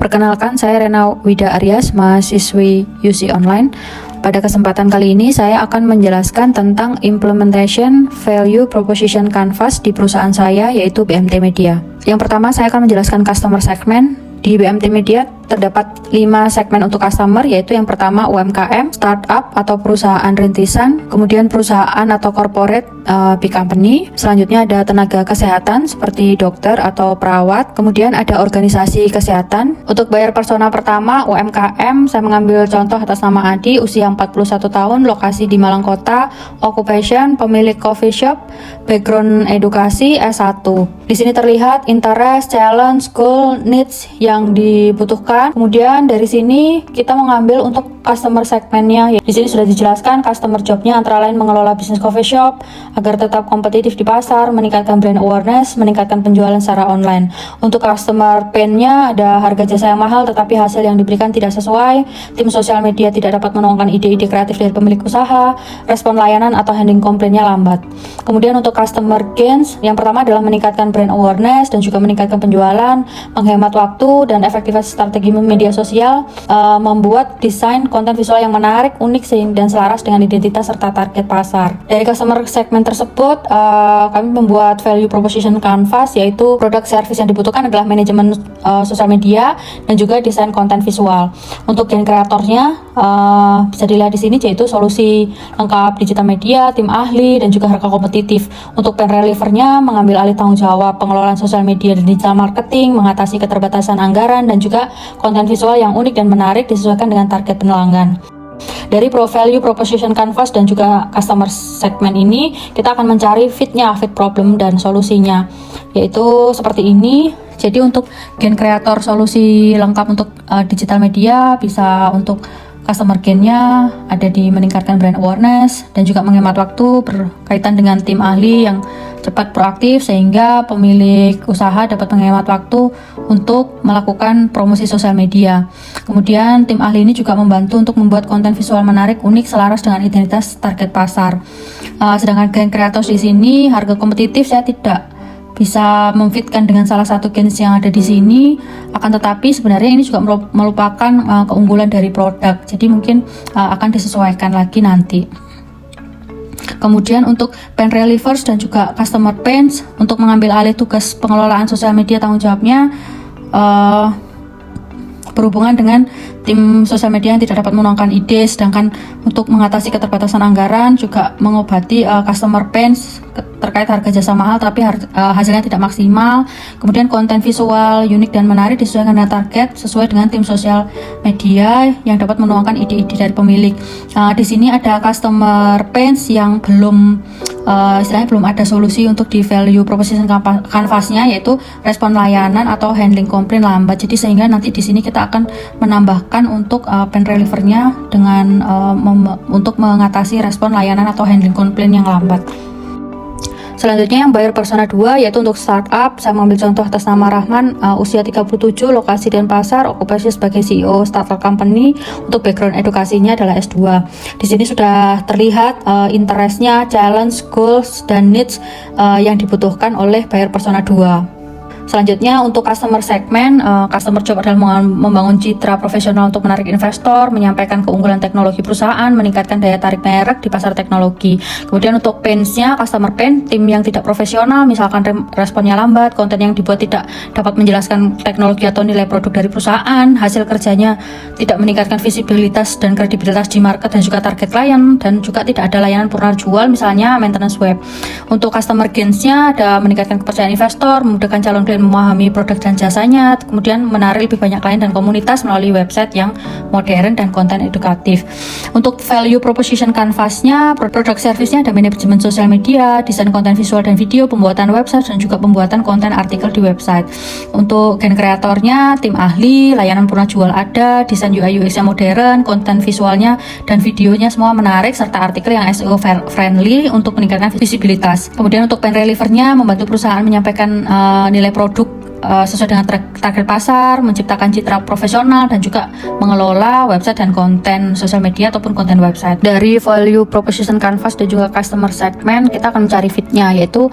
Perkenalkan, saya Rena Wida Aryas, mahasiswi UC Online. Pada kesempatan kali ini, saya akan menjelaskan tentang Implementation Value Proposition Canvas di perusahaan saya, yaitu BMT Media. Yang pertama, saya akan menjelaskan Customer Segment. Di BMT Media terdapat 5 segmen untuk customer, yaitu yang pertama UMKM, startup atau perusahaan rintisan, kemudian perusahaan atau corporate big company, selanjutnya ada tenaga kesehatan seperti dokter atau perawat, kemudian ada organisasi kesehatan. Untuk buyer persona pertama UMKM, saya mengambil contoh atas nama Adi, usia 41 tahun, lokasi di Malang Kota, occupation pemilik coffee shop, background edukasi S1. Di sini terlihat interest, challenge, goal, needs yang dibutuhkan. Kemudian dari sini kita mengambil untuk customer segmennya. Di sini sudah dijelaskan customer jobnya antara lain mengelola bisnis coffee shop agar tetap kompetitif di pasar, meningkatkan brand awareness, meningkatkan penjualan secara online. Untuk customer pain-nya ada harga jasa yang mahal tetapi hasil yang diberikan tidak sesuai, tim sosial media tidak dapat menuangkan ide-ide kreatif dari pemilik usaha, respon layanan atau handling komplainnya lambat. Kemudian untuk customer gains, yang pertama adalah meningkatkan brand awareness dan juga meningkatkan penjualan, menghemat waktu dan efektivitas strategi media sosial, membuat desain konten visual yang menarik, unik dan selaras dengan identitas serta target pasar. Dari customer segment tersebut, kami membuat value proposition canvas, yaitu produk service yang dibutuhkan adalah manajemen sosial media dan juga desain konten visual. Untuk gen kreatornya bisa dilihat di sini, yaitu solusi lengkap digital media, tim ahli dan juga harga kompetitif. Untuk pen relievernya mengambil alih tanggung jawab pengelolaan sosial media dan digital marketing, mengatasi keterbatasan anggaran dan juga konten visual yang unik dan menarik disesuaikan dengan target pelanggan. Dari value proposition canvas dan juga customer segment ini, kita akan mencari fit problem dan solusinya, yaitu seperti ini. Jadi untuk gen kreator solusi lengkap untuk digital media, bisa untuk customer gain-nya ada di meningkatkan brand awareness dan juga menghemat waktu berkaitan dengan tim ahli yang cepat proaktif sehingga pemilik usaha dapat menghemat waktu untuk melakukan promosi sosial media. Kemudian tim ahli ini juga membantu untuk membuat konten visual menarik, unik, selaras dengan identitas target pasar. Sedangkan gen kreator di sini harga kompetitif saya tidak bisa memfitkan dengan salah satu gens yang ada di sini, akan tetapi sebenarnya ini juga merupakan keunggulan dari produk, jadi mungkin akan disesuaikan lagi nanti. Kemudian untuk pen relievers dan juga customer pains, untuk mengambil alih tugas pengelolaan sosial media, tanggung jawabnya berhubungan dengan tim sosial media yang tidak dapat menuangkan ide, sedangkan untuk mengatasi keterbatasan anggaran juga mengobati customer pains terkait harga jasa mahal tapi hasilnya tidak maksimal. Kemudian konten visual unik dan menarik disesuaikan dengan target sesuai dengan tim sosial media yang dapat menuangkan ide-ide dari pemilik. Di sini ada customer pains yang istilahnya belum ada solusi untuk di value proposition canvasnya, yaitu respon layanan atau handling komplain lambat. Jadi sehingga nanti di sini kita akan menambahkan untuk pen relievernya dengan untuk mengatasi respon layanan atau handling komplain yang lambat. Selanjutnya yang buyer persona 2, yaitu untuk startup. Saya mengambil contoh atas nama Rahman, usia 37, lokasi Denpasar, okupasi sebagai CEO startup company. Untuk background edukasinya adalah S2. Di sini sudah terlihat interestnya, challenge, goals, dan needs yang dibutuhkan oleh buyer persona 2. Selanjutnya untuk customer segment, customer job adalah membangun citra profesional untuk menarik investor, menyampaikan keunggulan teknologi perusahaan, meningkatkan daya tarik merek di pasar teknologi. Kemudian untuk pains-nya, customer pain, tim yang tidak profesional, misalkan responnya lambat, konten yang dibuat tidak dapat menjelaskan teknologi atau nilai produk dari perusahaan, hasil kerjanya tidak meningkatkan visibilitas dan kredibilitas di market dan juga target klien, dan juga tidak ada layanan purna jual, misalnya maintenance web. Untuk customer gains-nya ada meningkatkan kepercayaan investor, memudahkan calon klien memahami produk dan jasanya, kemudian menarik lebih banyak klien dan komunitas melalui website yang modern dan konten edukatif. Untuk value proposition canvasnya, produk service-nya ada manajemen sosial media, desain konten visual dan video, pembuatan website dan juga pembuatan konten artikel di website. Untuk gen kreatornya, tim ahli, layanan purna jual ada, desain UI UX yang modern, konten visualnya dan videonya semua menarik, serta artikel yang SEO friendly untuk meningkatkan visibilitas. Kemudian untuk pen relievernya membantu perusahaan menyampaikan nilai produk sesuai dengan target pasar, menciptakan citra profesional, dan juga mengelola website dan konten sosial media ataupun konten website. Dari value proposition canvas dan juga customer segment, kita akan mencari fitnya, yaitu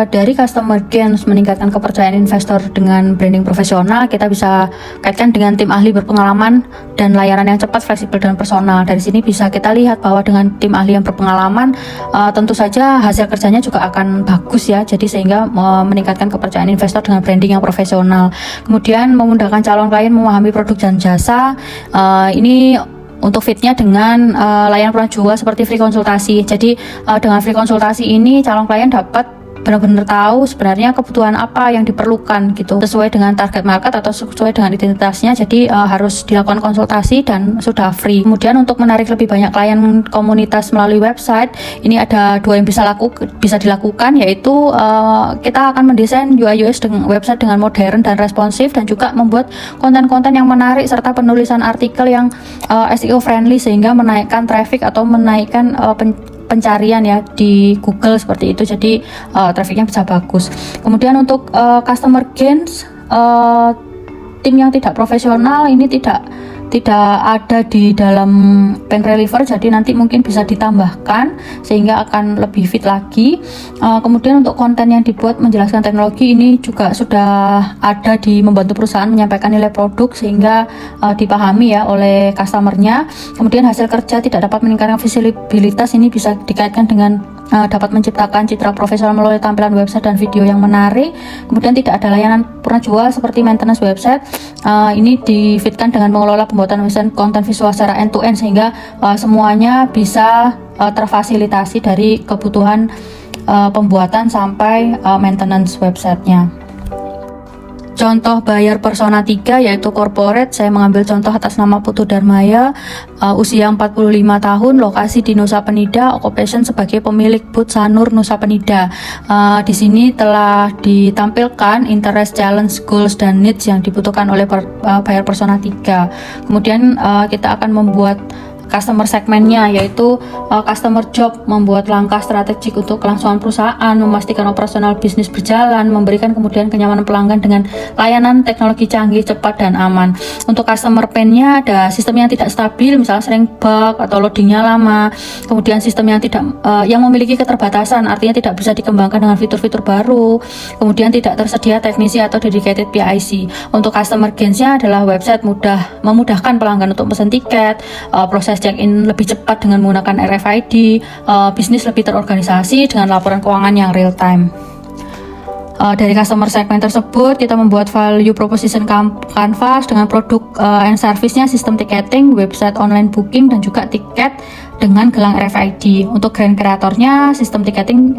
dari customer gains, meningkatkan kepercayaan investor dengan branding profesional. Kita bisa kaitkan dengan tim ahli berpengalaman dan layanan yang cepat, fleksibel, dan personal. Dari sini bisa kita lihat bahwa dengan tim ahli yang berpengalaman, tentu saja hasil kerjanya juga akan bagus ya, jadi sehingga meningkatkan kepercayaan investor dengan branding yang profesional. Kemudian memudahkan calon klien memahami produk dan jasa. Ini untuk fitnya dengan layanan pernah jual seperti free konsultasi. Jadi dengan free konsultasi ini calon klien dapat benar-benar tahu sebenarnya kebutuhan apa yang diperlukan gitu, sesuai dengan target market atau sesuai dengan identitasnya. Jadi harus dilakukan konsultasi dan sudah free. Kemudian untuk menarik lebih banyak klien komunitas melalui website, ini ada 2 yang bisa dilakukan, yaitu kita akan mendesain UI UX dengan website dengan modern dan responsif, dan juga membuat konten-konten yang menarik serta penulisan artikel yang SEO friendly sehingga menaikkan traffic atau menaikkan pencarian ya di Google seperti itu. Jadi trafficnya bisa bagus. Kemudian untuk customer gains, tim yang tidak profesional ini tidak ada di dalam Pen Reliever, jadi nanti mungkin bisa ditambahkan sehingga akan lebih fit lagi. Kemudian untuk konten yang dibuat menjelaskan teknologi, ini juga sudah ada di membantu perusahaan menyampaikan nilai produk sehingga dipahami ya oleh customernya. Kemudian hasil kerja tidak dapat meningkatkan visibilitas, ini bisa dikaitkan dengan dapat menciptakan citra profesional melalui tampilan website dan video yang menarik. Kemudian tidak ada layanan pernah jual seperti maintenance website. Ini difitkan dengan mengelola pembuatan website konten visual secara end to end sehingga semuanya bisa terfasilitasi dari kebutuhan pembuatan sampai maintenance websitenya. Contoh buyer persona 3 yaitu corporate, saya mengambil contoh atas nama Putu Darmaya, usia 45 tahun, lokasi di Nusa Penida, occupation sebagai pemilik booth Sanur Nusa Penida. Di sini telah ditampilkan interest, challenge, goals, dan needs yang dibutuhkan oleh buyer persona 3. Kemudian kita akan membuat customer segmentnya, yaitu customer job, membuat langkah strategik untuk kelangsungan perusahaan, memastikan operasional bisnis berjalan, memberikan kemudian kenyamanan pelanggan dengan layanan teknologi canggih, cepat, dan aman. Untuk customer pain-nya ada sistem yang tidak stabil, misalnya sering bug atau loadingnya lama. Kemudian sistem yang memiliki keterbatasan, artinya tidak bisa dikembangkan dengan fitur-fitur baru. Kemudian tidak tersedia teknisi atau dedicated PIC. Untuk customer gains-nya adalah website memudahkan pelanggan untuk pesan tiket, proses check-in lebih cepat dengan menggunakan RFID, bisnis lebih terorganisasi dengan laporan keuangan yang real time. Dari customer segment tersebut kita membuat value proposition canvas dengan produk and service-nya, sistem ticketing, website online booking, dan juga tiket dengan gelang RFID. Untuk brand kreatornya, sistem ticketing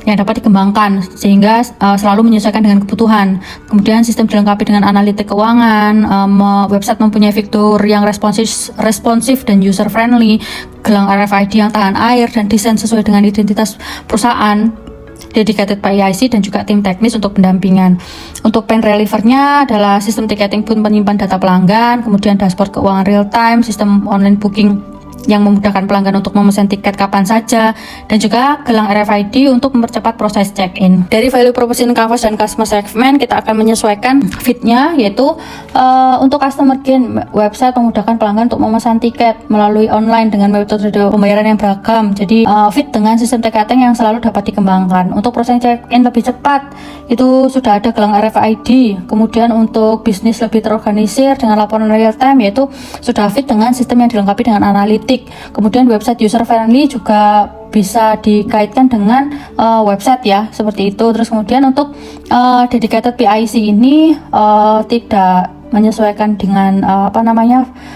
yang dapat dikembangkan sehingga selalu menyesuaikan dengan kebutuhan. Kemudian sistem dilengkapi dengan analitik keuangan, website mempunyai fitur yang responsif dan user friendly, gelang RFID yang tahan air, dan desain sesuai dengan identitas perusahaan, dedicated PIC, dan juga tim teknis untuk pendampingan. Untuk Pen Reliever-nya adalah sistem ticketing pun penyimpan data pelanggan, kemudian dashboard keuangan real time, sistem online booking yang memudahkan pelanggan untuk memesan tiket kapan saja, dan juga gelang RFID untuk mempercepat proses check-in. Dari value proposition canvas dan customer segment kita akan menyesuaikan fitnya, yaitu untuk customer gain, website memudahkan pelanggan untuk memesan tiket melalui online dengan metode pembayaran yang beragam, jadi fit dengan sistem ticketing yang selalu dapat dikembangkan. Untuk proses check-in lebih cepat, itu sudah ada gelang RFID. Kemudian untuk bisnis lebih terorganisir dengan laporan real time, yaitu sudah fit dengan sistem yang dilengkapi dengan analitik. Kemudian website user friendly juga bisa dikaitkan dengan website ya, seperti itu. Terus kemudian untuk dedicated PIC ini tidak menyesuaikan dengan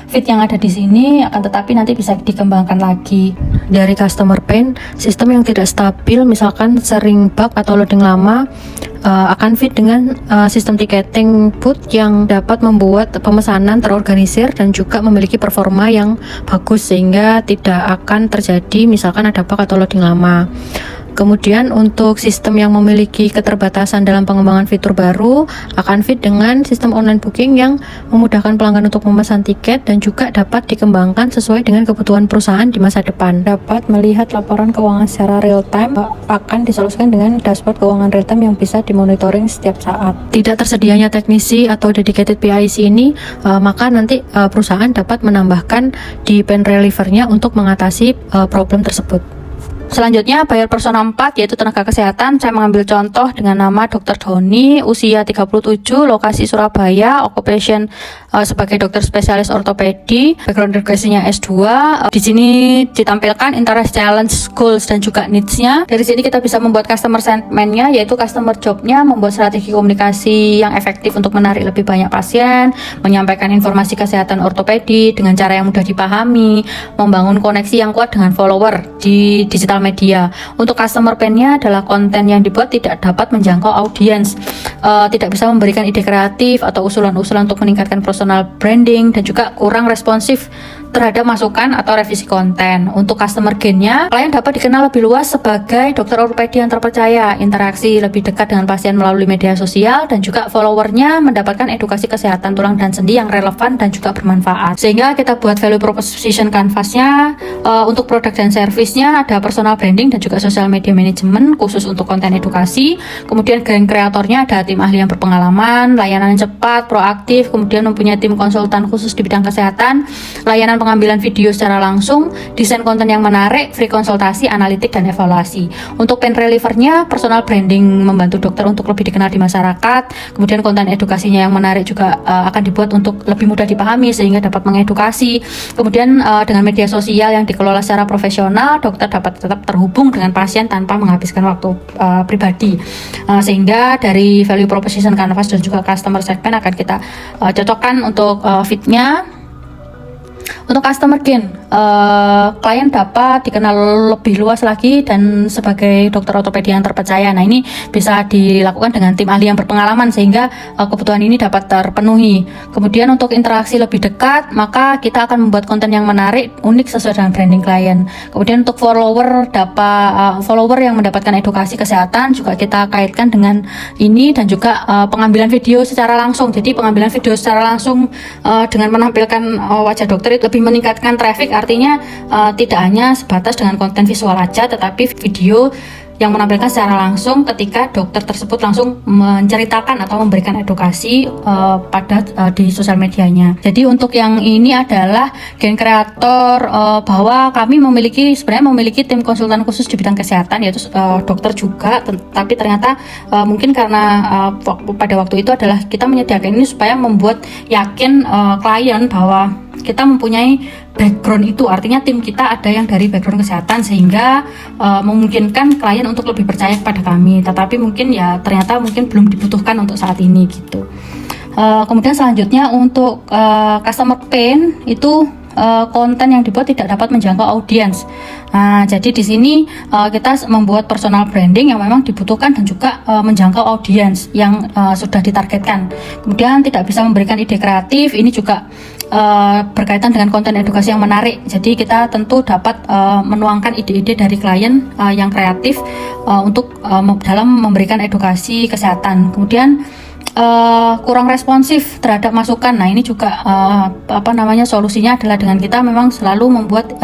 fit yang ada di sini, akan tetapi nanti bisa dikembangkan lagi. Dari customer pain, sistem yang tidak stabil, misalkan sering bug atau loading lama, akan fit dengan sistem ticketing booth yang dapat membuat pemesanan terorganisir dan juga memiliki performa yang bagus sehingga tidak akan terjadi misalkan ada bug atau loading lama. Kemudian untuk sistem yang memiliki keterbatasan dalam pengembangan fitur baru akan fit dengan sistem online booking yang memudahkan pelanggan untuk memesan tiket dan juga dapat dikembangkan sesuai dengan kebutuhan perusahaan di masa depan. Dapat melihat laporan keuangan secara real time, akan disolusikan dengan dashboard keuangan real time yang bisa dimonitoring setiap saat. Tidak tersedianya teknisi atau dedicated PIC ini, maka nanti perusahaan dapat menambahkan di pen relievernya untuk mengatasi problem tersebut. Selanjutnya, buyer persona 4 yaitu tenaga kesehatan. Saya mengambil contoh dengan nama Dr. Doni, usia 37, lokasi Surabaya, occupation sebagai dokter spesialis ortopedi, background edukasinya S2. Di sini ditampilkan interest, challenge, goals dan juga needs-nya. Dari sini kita bisa membuat customer segment-nya, yaitu customer job-nya, membuat strategi komunikasi yang efektif untuk menarik lebih banyak pasien, menyampaikan informasi kesehatan ortopedi dengan cara yang mudah dipahami, membangun koneksi yang kuat dengan follower di digital media. Untuk customer pain-nya adalah konten yang dibuat tidak dapat menjangkau audiens, tidak bisa memberikan ide kreatif atau usulan-usulan untuk meningkatkan personal branding, dan juga kurang responsif terhadap masukan atau revisi konten. Untuk customer gain-nya, klien dapat dikenal lebih luas sebagai dokter ortopedi yang terpercaya, interaksi lebih dekat dengan pasien melalui media sosial, dan juga followernya mendapatkan edukasi kesehatan tulang dan sendi yang relevan dan juga bermanfaat. Sehingga kita buat value proposition canvas-nya. Untuk produk dan service-nya ada personal branding dan juga social media management khusus untuk konten edukasi. Kemudian geng kreatornya ada tim ahli yang berpengalaman, layanan yang cepat, proaktif, kemudian mempunyai tim konsultan khusus di bidang kesehatan, layanan pengambilan video secara langsung, desain konten yang menarik, free konsultasi, analitik, dan evaluasi. Untuk pen relievernya, personal branding membantu dokter untuk lebih dikenal di masyarakat. Kemudian konten edukasinya yang menarik juga akan dibuat untuk lebih mudah dipahami sehingga dapat mengedukasi. Kemudian dengan media sosial yang dikelola secara profesional, dokter dapat tetap terhubung dengan pasien tanpa menghabiskan waktu pribadi. Sehingga dari value proposition canvas dan juga customer segment akan kita cocokkan untuk fitnya. Untuk customer gain, klien dapat dikenal lebih luas lagi dan sebagai dokter ortopedi yang terpercaya. Nah, ini bisa dilakukan dengan tim ahli yang berpengalaman sehingga kebutuhan ini dapat terpenuhi. Kemudian untuk interaksi lebih dekat, maka kita akan membuat konten yang menarik, unik sesuai dengan branding klien. Kemudian untuk follower yang mendapatkan edukasi kesehatan juga kita kaitkan dengan ini, dan juga pengambilan video secara langsung. Jadi pengambilan video secara langsung dengan menampilkan wajah dokter itu lebih meningkatkan traffic, artinya tidak hanya sebatas dengan konten visual aja, tetapi video yang menampilkan secara langsung ketika dokter tersebut langsung menceritakan atau memberikan edukasi di sosial medianya. Jadi untuk yang ini adalah gen kreator, bahwa kami sebenarnya memiliki tim konsultan khusus di bidang kesehatan, yaitu dokter juga, tapi ternyata mungkin karena pada waktu itu adalah kita menyediakan ini supaya membuat yakin klien bahwa kita mempunyai background itu, artinya tim kita ada yang dari background kesehatan sehingga memungkinkan klien untuk lebih percaya kepada kami. Tetapi mungkin ternyata belum dibutuhkan untuk saat ini gitu. Kemudian selanjutnya untuk customer pain itu konten yang dibuat tidak dapat menjangkau audiens. Nah, jadi di sini kita membuat personal branding yang memang dibutuhkan dan juga menjangkau audiens yang sudah ditargetkan. Kemudian tidak bisa memberikan ide kreatif, ini juga berkaitan dengan konten edukasi yang menarik. Jadi kita tentu dapat menuangkan ide-ide dari klien yang kreatif untuk dalam memberikan edukasi kesehatan. Kemudian kurang responsif terhadap masukan. Nah, ini juga solusinya adalah dengan kita memang selalu membuat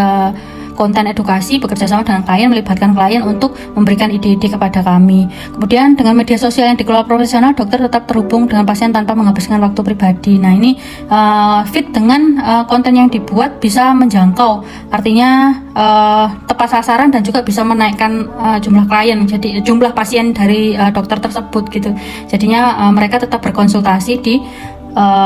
konten edukasi, bekerja sama dengan klien, melibatkan klien untuk memberikan ide-ide kepada kami. Kemudian dengan media sosial yang dikelola profesional, dokter tetap terhubung dengan pasien tanpa menghabiskan waktu pribadi. Nah, ini fit dengan konten yang dibuat bisa menjangkau, artinya tepat sasaran dan juga bisa menaikkan jumlah klien, jadi jumlah pasien dari dokter tersebut gitu. Jadinya mereka tetap berkonsultasi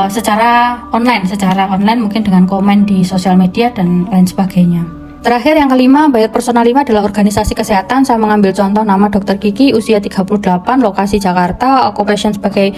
secara online mungkin dengan komen di sosial media dan lain sebagainya. Terakhir yang kelima, buyer persona 5 adalah organisasi kesehatan. Saya mengambil contoh nama Dr. Kiki, usia 38, lokasi Jakarta, occupation sebagai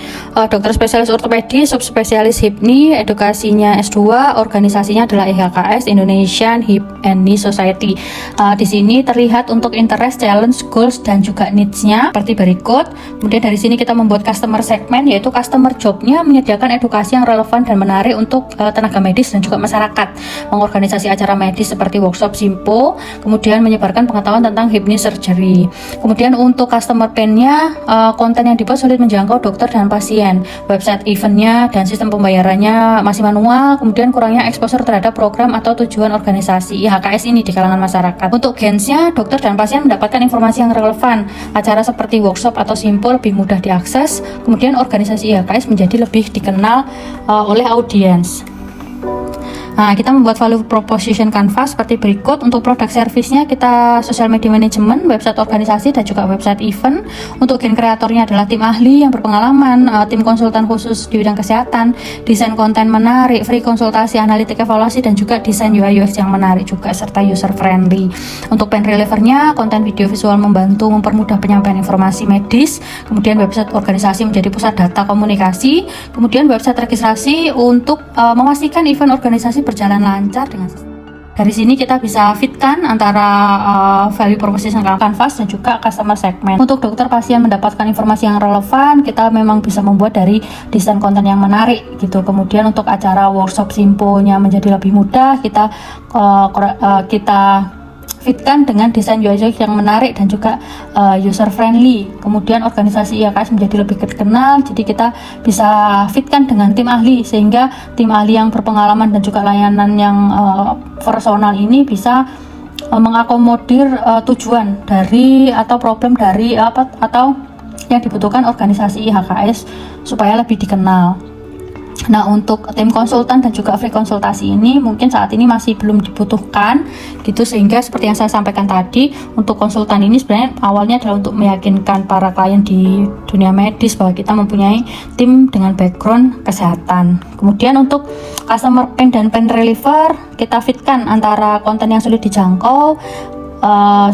dokter spesialis ortopedi, subspesialis HIPNI, edukasinya S2, organisasinya adalah IHKS, Indonesian Hip and Knee Society. Di sini terlihat untuk interest, challenge, goals, dan juga needs-nya seperti berikut. Kemudian dari sini kita membuat customer segment, yaitu customer job-nya menyediakan edukasi yang relevan dan menarik untuk tenaga medis dan juga masyarakat, mengorganisasi acara medis seperti workshop, workshop Simpo, kemudian menyebarkan pengetahuan tentang hip knee surgery. Kemudian untuk customer pain-nya, konten yang dibuat sulit menjangkau dokter dan pasien, website eventnya dan sistem pembayarannya masih manual, kemudian kurangnya exposure terhadap program atau tujuan organisasi IHKS ini di kalangan masyarakat. Untuk gains-nya, dokter dan pasien mendapatkan informasi yang relevan, acara seperti workshop atau Simpo lebih mudah diakses, kemudian organisasi IHKS menjadi lebih dikenal oleh audiens. Nah, kita membuat value proposition canvas seperti berikut. Untuk produk servisnya kita social media management, website organisasi dan juga website event. Untuk gain kreatornya adalah tim ahli yang berpengalaman, tim konsultan khusus di bidang kesehatan, desain konten menarik, free konsultasi, analitik evaluasi dan juga desain UI UX yang menarik juga serta user friendly. Untuk pen relievernya, konten video visual membantu mempermudah penyampaian informasi medis. Kemudian website organisasi menjadi pusat data komunikasi. Kemudian website registrasi untuk memastikan event organisasi berjalan lancar dengan dari sini kita bisa fitkan antara value proposition canvas dan juga customer segment. Untuk dokter pasien mendapatkan informasi yang relevan, kita memang bisa membuat dari desain konten yang menarik gitu. Kemudian untuk acara workshop Simpo-nya menjadi lebih mudah, kita fitkan dengan desain UI yang menarik dan juga user friendly. Kemudian organisasi IHKS menjadi lebih dikenal, jadi kita bisa fitkan dengan tim ahli sehingga tim ahli yang berpengalaman dan juga layanan yang personal ini bisa mengakomodir tujuan dari atau problem dari atau yang dibutuhkan organisasi IHKS supaya lebih dikenal. Nah, untuk tim konsultan dan juga free konsultasi ini mungkin saat ini masih belum dibutuhkan gitu, sehingga seperti yang saya sampaikan tadi, untuk konsultan ini sebenarnya awalnya adalah untuk meyakinkan para klien di dunia medis bahwa kita mempunyai tim dengan background kesehatan. Kemudian untuk customer pain dan pain reliever, kita fitkan antara konten yang sulit dijangkau,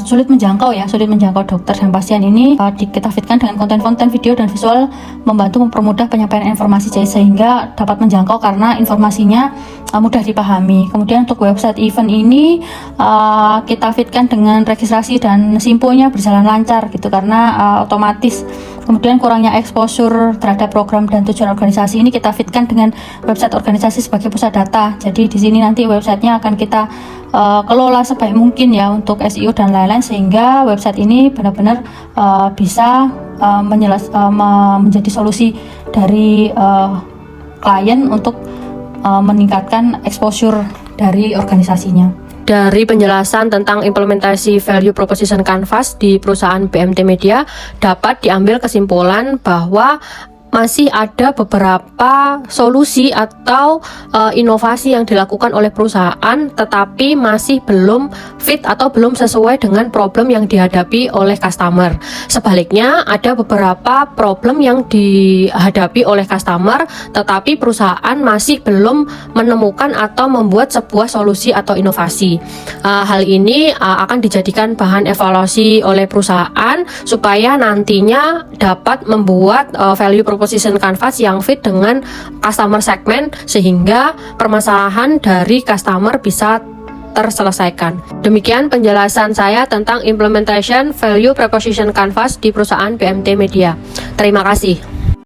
sulit menjangkau dokter dan pasien ini kita fitkan dengan konten-konten video dan visual membantu mempermudah penyampaian informasi sehingga dapat menjangkau karena informasinya mudah dipahami. Kemudian untuk website event ini kita fitkan dengan registrasi dan Simpo-nya berjalan lancar gitu karena otomatis. Kemudian kurangnya exposure terhadap program dan tujuan organisasi ini kita fitkan dengan website organisasi sebagai pusat data. Jadi di sini nanti websitenya akan kita kelola sebaik mungkin ya untuk SEO dan lain-lain sehingga website ini benar-benar bisa menjadi solusi dari klien untuk meningkatkan exposure dari organisasinya. Dari penjelasan tentang implementasi value proposition canvas di perusahaan BMT Media dapat diambil kesimpulan bahwa masih ada beberapa solusi atau inovasi yang dilakukan oleh perusahaan tetapi masih belum fit atau belum sesuai dengan problem yang dihadapi oleh customer. Sebaliknya, ada beberapa problem yang dihadapi oleh customer tetapi perusahaan masih belum menemukan atau membuat sebuah solusi atau inovasi. Hal ini akan dijadikan bahan evaluasi oleh perusahaan supaya nantinya dapat membuat value proposition canvas yang fit dengan customer segment sehingga permasalahan dari customer bisa terselesaikan. Demikian penjelasan saya tentang implementation value proposition canvas di perusahaan BMT Media. Terima kasih.